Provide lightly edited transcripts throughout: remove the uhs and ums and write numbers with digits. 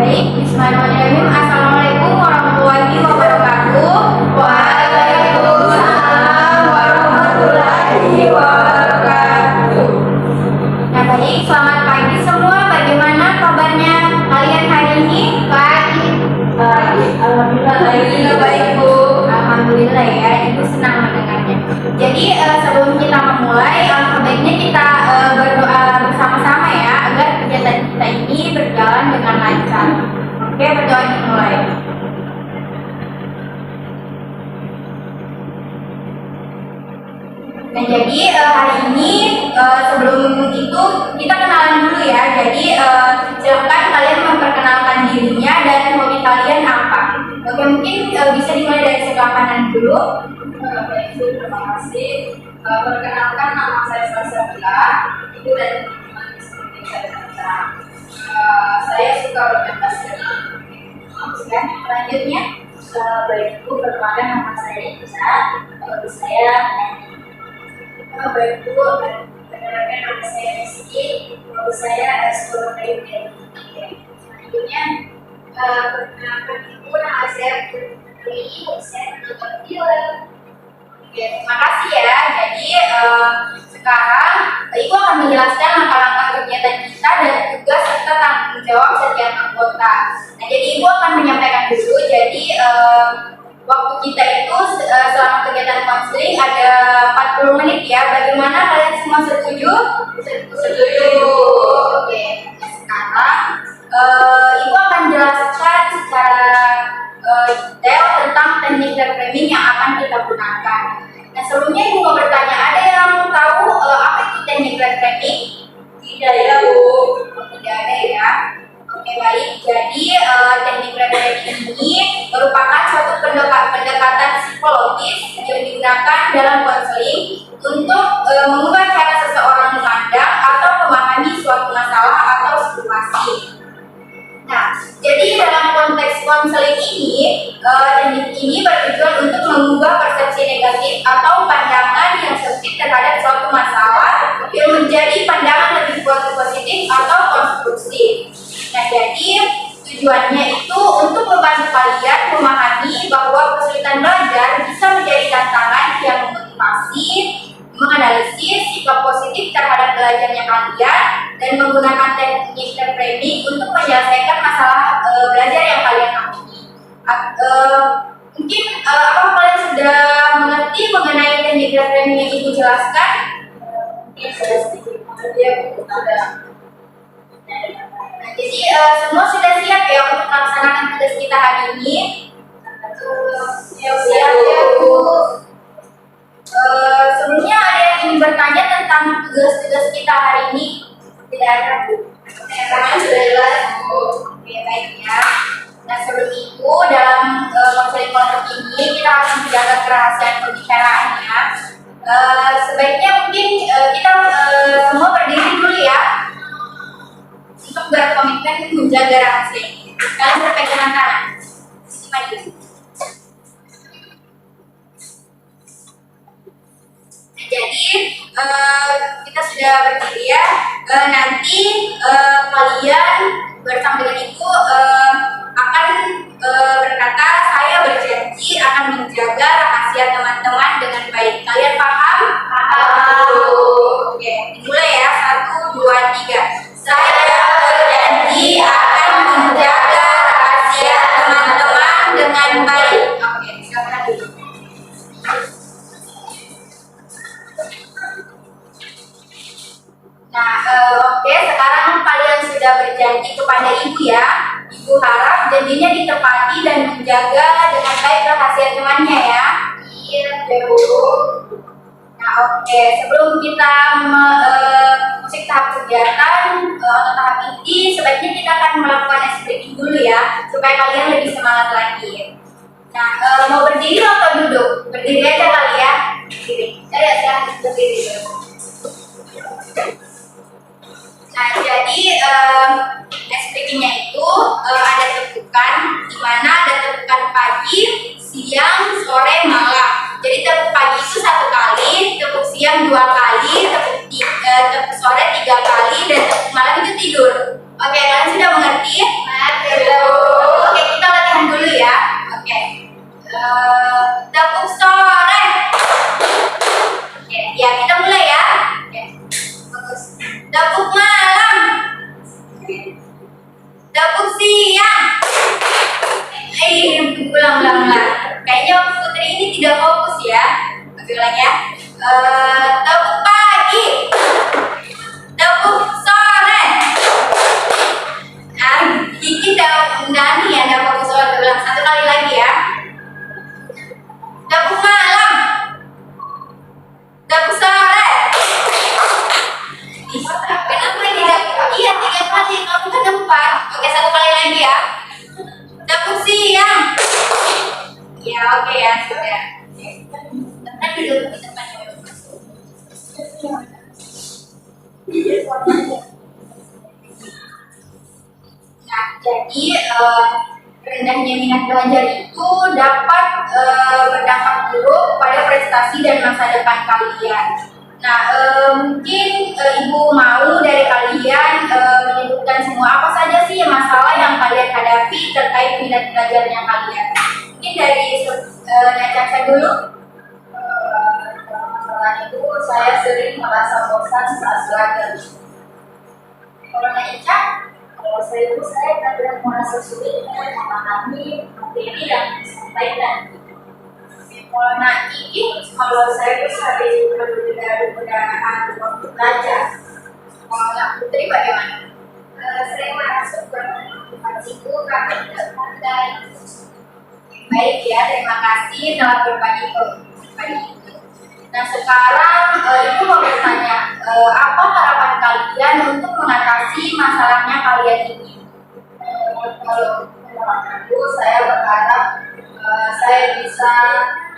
Baik, bismillahirrahmanirrahim. Assalamualaikum warahmatullahi wabarakatuh. Waalaikumsalam warahmatullahi wabarakatuh. Nah, baik, selamat pagi semua. Bagaimana kabarnya kalian hari ini? Baik. Alhamdulillah baik, Bu. Alhamdulillah ya, Ibu senang mendengarnya. Jadi sebelum kita memulai, alangkah baiknya kita berdoa bersama-sama ya, agar kegiatan kita ini berjalan dengan lancar. Oke, berdoa dimulai. Nah, jadi hari ini sebelum itu kita kenalan dulu ya. Jadi silakan kalian memperkenalkan dirinya dan hobi kalian apa. Oke, mungkin bisa dimulai dari sebelah kanan dulu. Baik, terima kasih. Perkenalkan, nama saya Salsabila, ibu dan teman-teman di sekolah saya baca. Saya suka bermain basket. Dan selanjutnya, Baik, ibu, perkenalkan, nama saya Izzat. Hobi saya baik, ibu, perkenalkan, nama saya Rizky. Hobi saya sekolah kayu. Selanjutnya, perkenalkan, ibu, nama saya Putri. Hobi saya menonton film. oke, terima kasih ya. Jadi sekarang Ibu akan menjelaskan langkah-langkah kegiatan kita dan tugas serta tanggung jawab setiap anggota. Nah, jadi Ibu akan menyampaikan dulu. Jadi waktu kita itu selama kegiatan konseling ada 40 menit ya. Bagaimana kalian semua setuju? Setuju. Oke. Nah, sekarang Ibu akan jelaskan secara detail tentang teknik reframing yang akan kita gunakan. Nah, sebelumnya Ibu mau bertanya, ada yang tahu apa itu teknik reframing? Tidak ya, Bu. Tidak ada ya. Oke, baik. Jadi teknik reframing ini merupakan suatu pendekatan psikologis yang digunakan dalam konseling untuk mengubah cara seseorang memandang atau memahami suatu masalah atau situasi. Nah, jadi dalam konteks konseling ini, teknik ini bertujuan untuk mengubah persepsi negatif atau pandangan yang sempit terhadap suatu masalah yang menjadi pandangan lebih positif atau konstruktif. Nah, jadi tujuannya itu untuk membantu kalian memahami bahwa kesulitan belajar bisa menjadi tantangan yang memotivasi, menganalisis sikap positif terhadap belajarnya kalian, dan menggunakan teknik reframing untuk menyelesaikan masalah belajar yang kalian alami. Mungkin apakah kalian sudah mengerti mengenai teknik reframing yang Ibu jelaskan? Mungkin sudah sedikit dia ada. Nah, jadi semua sudah siap ya untuk melaksanakan tugas kita hari ini? Siap ya, Bu. Sebelumnya ada yang ingin bertanya tentang tugas-tugas kita hari ini? Tidak ada, Bu. Karena sudah jelas, Bu. Oke, baik ya. Nah, sebelum itu dalam konseling kelompok ini kita harus menjaga kerahasiaan pembicaraannya. Sebaiknya mungkin kita semua berdiri dulu ya untuk berkomitmen menjaga rahasia ini. Kalian berpegangan tangan. Maju. Jadi kita sudah berdiri ya. Nanti kalian bersama dengan Ibu akan berkata, saya berjanji akan menjaga rahasia teman-teman dengan baik. Kalian paham? Paham. Oke, dimulai ya. 1, 2, 3. Saya berjanji akan menjaga rahasia teman-teman dengan baik. Oke, silakan dulu. Nah, oke, sekarang kalian sudah berjanji kepada Ibu ya. Ibu harap janjinya ditepati dan menjaga dengan baik rahasia temannya ya. Iya, Bu. Nah, oke, sebelum kita masuk tahap kegiatan atau tahap inti, sebaiknya kita akan melakukan ice breaking dulu ya, supaya kalian lebih semangat lagi. Nah, mau berdiri atau duduk? Berdiri aja kali ya. Berdiri. Ya, silahkan berdiri dulu. Nah, jadi ice breaking-nya itu ada tepukan, di mana ada tepukan pagi, siang, sore, malam. Jadi tepuk pagi itu 1 kali, tepuk siang 2 kali, tepuk sore 3 kali, dan tepuk malam itu tidur. Oke, kalian sudah mengerti? Sudah. ulang ya. Tepuk pagi, tepuk sore. Nah, Kiki Dani ya, ada tepuk sore. Ulang satu kali lagi ya. Tepuk malam, tepuk sore. Kenapa tidak? Iya, 3 kali. Kamu kan 4. Oke, satu kali lagi ya. Tepuk siang. Ya, oke ya, sudah. Kan duduk di tempat dulu. Nah, jadi rendahnya minat belajar itu dapat berdampak buruk pada prestasi dan masa depan kalian. Nah, mungkin Ibu mau dari kalian menyebutkan semua apa saja sih masalah yang kalian hadapi terkait minat belajarnya kalian. Mungkin dari Nacaca dulu. Masalah itu saya sering merasa bosan saat belajar. Kalau Naca, Kalau saya kadang merasa sulit untuk memahami materi yang disampaikan. kalau Kiki, Kalau saya sering berbeda waktu belajar. kalau Putri bagaimana? Saya merasa kurang motivasiku karena tidak pandai. Baik ya, terima kasih telah berbagi itu. Nah sekarang Ibu mau bertanya, apa harapan kalian untuk mengatasi masalahnya kalian ini? Kalau menurutku saya berharap saya bisa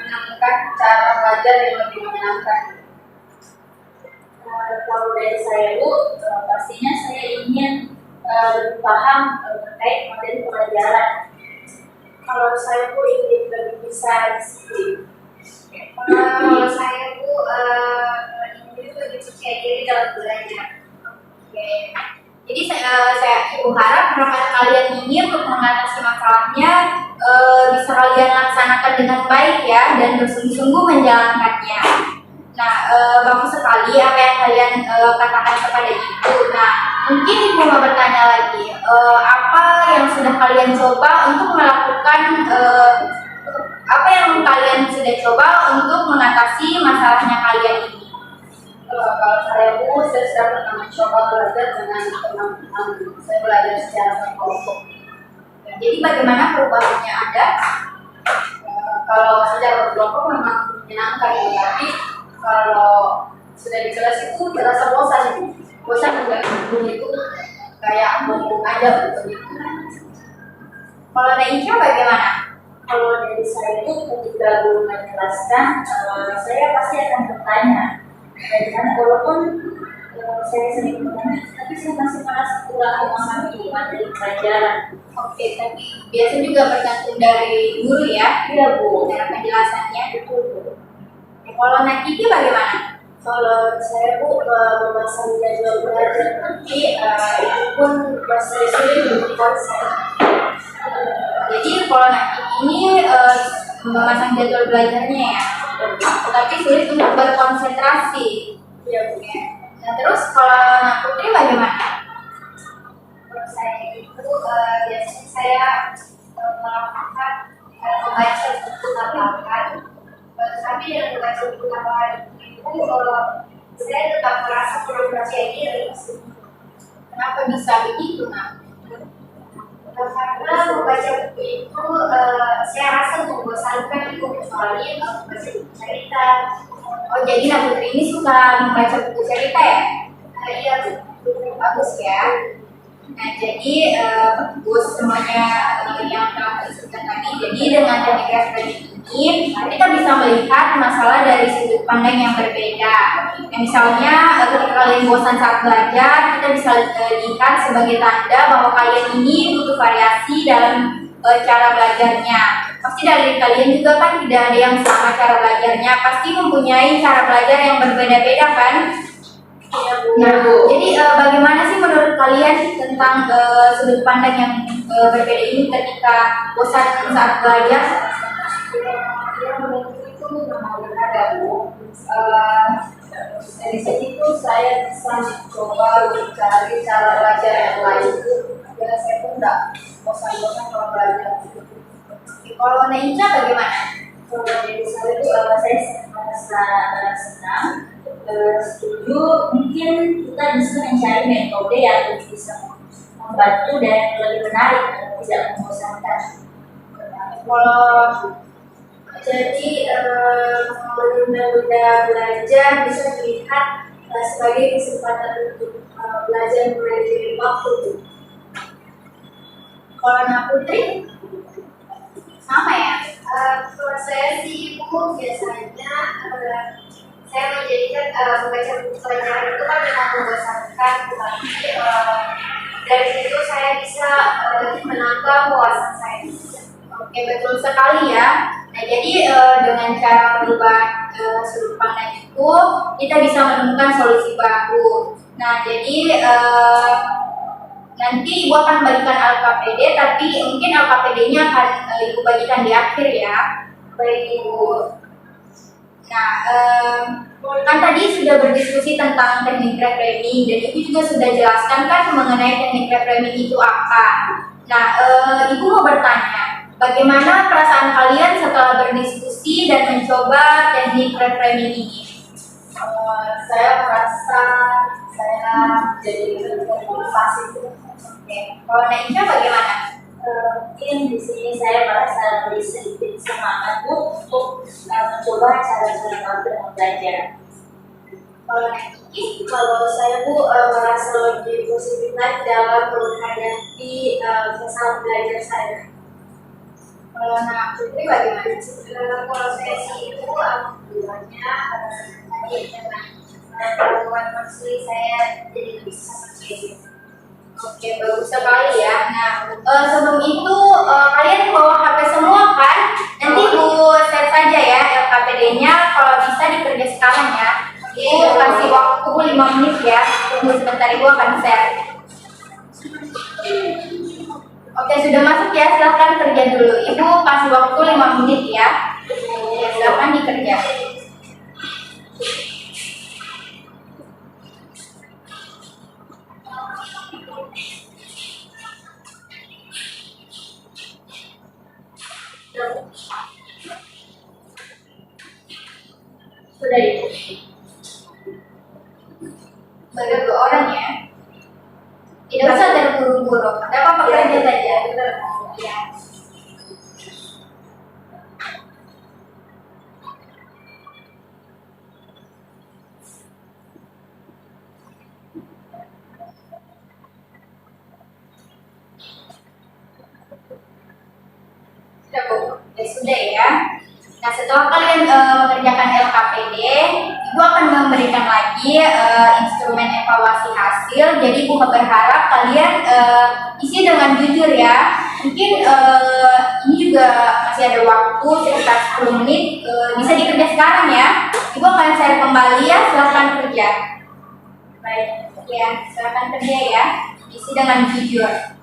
menemukan cara belajar yang lebih menyenangkan. Kalau dari saya Bu, pastinya saya ingin lebih paham terkait materi pelajaran. Kalau saya Bu ingin lebih bisa disiplin. Kalau saya Bu ingin lebih percaya diri dalam belajar. Oke. Jadi Ibu harap harapan kalian ini untuk mengatasi masalahnya bisa kalian laksanakan dengan baik ya dan bersungguh-sungguh menjalankannya. Nah, bagus sekali apa yang kalian katakan kepada Ibu. Nah, mungkin Ibu mau bertanya lagi, apa yang sudah kalian coba untuk melakukan apa yang kalian sudah coba untuk mengatasi masalahnya kalian ini? Kalau saya Bu, saya sudah pernah mencoba belajar dengan teman-teman. Saya belajar secara berkelompok. Jadi bagaimana perubahannya ada? Kalau secara berkelompok memang menyenangkan, tapi kalau sudah di kelas itu terasa bosan. Bosan juga itu kayak ngomong aja begitu. Kalau Naisha bagaimana? Kalau dari saya itu ketika guru menjelaskan, saya pasti akan bertanya. Bagaimana walaupun saya sering bertanya, tapi saya masih merasa kurang memahami materi pelajaran. Oke, tapi biasa juga bergantung dari guru ya? Iya Bu. Cara penjelasannya. Betul Bu. Kalau Nakiki bagaimana? Kalau saya Bu memasang jadwal belajar nanti itu pun masih sulit untuk konsep. Jadi kalau Nakiki ini memasang jadwal belajarnya ya, tapi sulit untuk berkonsentrasi. Iya Bu. Nah terus kalau Nak Putri bagaimana? Kalau saya itu biasanya saya melakukan membaca buku tambahan, tapi dengan membaca buku tambahan itu saya tetap merasa kurang percaya diri. Kenapa bisa begitu Nak? Karena membaca buku itu saya rasa membosankan itu, kecuali membaca buku cerita. Oh jadi Nak Putri ini suka membaca buku cerita ya? Iya, Bagus ya. Nah jadi bagus semuanya yang telah disebutkan tadi. Jadi dengan teknik refleksi ini kita bisa melihat masalah dari sudut pandang yang berbeda. Misalnya ketika kalian bosan saat belajar, kita bisa lihat sebagai tanda bahwa kalian ini butuh variasi dalam cara belajarnya. Pasti dari kalian juga kan tidak ada yang sama cara belajarnya, pasti mempunyai cara belajar yang berbeda-beda kan? Nah, jadi bagaimana sih menurut kalian tentang sudut pandang yang berbeda ini ketika bosan saat belajar? yang menurut itu memang benar ya Bu. Dari situ saya bisa mencoba mencari cara belajar yang lain. Ya saya pun tidak bosan-bosan kalau belajar. Kalau Nainca bagaimana? Kalau dari saya itu saya merasa senang, setuju. Mungkin kita bisa mencari metode yang bisa membantu dan lebih menarik, tidak membosankan. Kalau jadi benda-benda belajar bisa dilihat sebagai kesempatan untuk belajar mulai dari waktu. Kalau anak Putri sama ya. Kalau saya sih ibu biasanya saya menjadikan membaca buku pelajaran itu kan memang membosankan, tetapi dari situ saya bisa menambah wawasan saya. Oke, betul sekali ya. Nah, jadi dengan cara merubah sudut pandang itu, kita bisa menemukan solusi baru. Nah, jadi nanti ibu akan bagikan LKPD, tapi mungkin LKPD-nya akan ibu bagikan di akhir ya. Baik ibu. Nah, kan tadi sudah berdiskusi tentang teknik reframing dan ibu juga sudah jelaskan kan mengenai teknik reframing itu apa. Nah, ibu mau bertanya, bagaimana perasaan kalian setelah berdiskusi dan mencoba teknik reframing ini? Saya merasa saya jadi lebih termotivasi. Oke, kalau Naisha bagaimana? Mungkin di sini saya merasa lebih sedikit semangat untuk mencoba cara-cara baru dalam belajar. Kalau saya merasa lebih positif lagi dalam menghadapi masalah belajar saya. Kalau anak Putri bagaimana? Kalau saya sih itu alhamdulillahnya tadi dengan gangguan konseling saya jadi lebih semangat. Oke, bagus sekali ya. Nah, sebelum itu kalian bawa HP semua kan? Nanti Bu share saja ya LKPD-nya, kalau bisa dikerja sekarang ya. Ibu kasih waktu 5 menit ya. Tunggu sebentar, Ibu akan share. Oke, sudah masuk ya, silahkan kerja dulu. Ibu kasih waktu 5 menit ya. Ya, silahkan dikerja. Sudah itu. Baru 2 orang ya. Tidak usah terburu-buru. Tidak apa-apa, kerja saja. Ya. Sudah Bu? Ya sudah ya. Nah, setelah kalian mengerjakan LKPD, Ibu akan memberikan lagi instrumen evaluasi hasil. Jadi Ibu berharap kalian isi dengan jujur ya. Mungkin ini juga masih ada waktu sekitar 10 menit, bisa dikerja sekarang ya. Ibu akan share kembali ya, silahkan kerja. Baik, ya, silahkan kerja ya. Isi dengan jujur.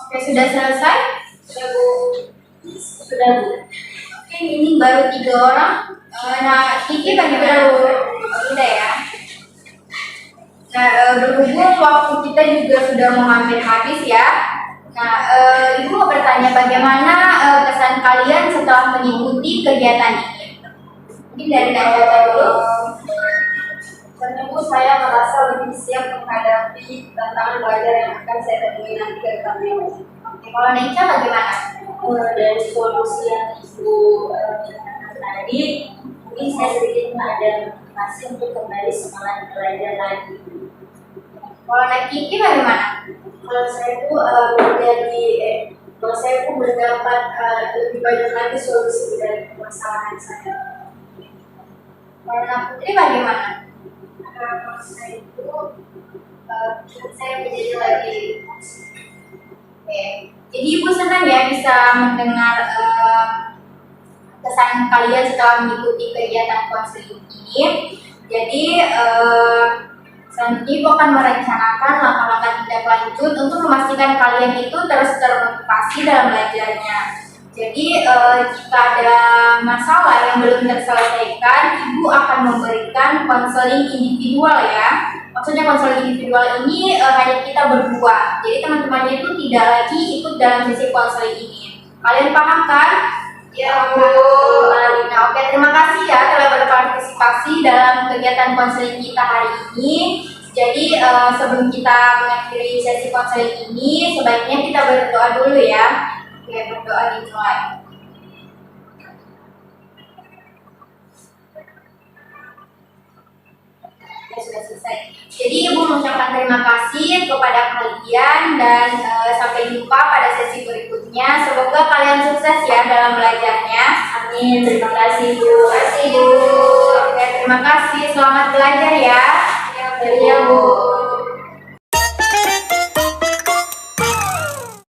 Oke, sudah selesai? Sudah Bu? Sudah Bu. Oke, ini baru 3 orang. Nah, Kiki bagaimana Bu? Sudah ya. Nah, berhubung waktu kita juga sudah mau hampir habis ya. Nah, Ibu mau bertanya bagaimana kesan kalian setelah mengikuti kegiatan ini? Mungkin dari Najwa dulu. Tentu saya merasa lebih siap menghadapi tantangan belajar yang akan saya temui nanti ke depannya. Oke, kalau Najwa bagaimana? Dari solusi yang Ibu berikan tadi, mungkin saya sedikit ada motivasi untuk kembali semangat belajar lagi. Kalau Kiki bagaimana? Kalau saya mendapat lebih banyak lagi solusi dari permasalahan saya. Kalau Putri bagaimana? Kalau saya saya menjadi lagi. Oke. Jadi Ibu senang ya bisa mendengar kesan kalian setelah mengikuti kegiatan konseling ini. Jadi selanjutnya Ibu akan merencanakan langkah-langkah tindak lanjut untuk memastikan kalian itu terus termotivasi dalam belajarnya. Jadi jika ada masalah yang belum terselesaikan, Ibu akan memberikan konseling individual ya. Maksudnya konseling individual ini hanya kita berdua. Jadi teman-temannya itu tidak lagi ikut dalam sesi konseling ini. Kalian paham kan? Ya, Bu. Nah, oke, terima kasih ya telah berpartisipasi dalam kegiatan konseling kita hari ini. Jadi sebelum kita mengakhiri sesi konseling ini, sebaiknya kita berdoa dulu ya. Oke, berdoa dimulai. Ya, sudah selesai. Jadi Ibu mengucapkan terima kasih kepada kalian dan sampai jumpa pada sesi berikutnya. Semoga kalian sukses ya dalam belajarnya. amin. Terima kasih, Bu. Terima kasih Bu. Oke, terima kasih. Selamat belajar ya. Ya, Bu.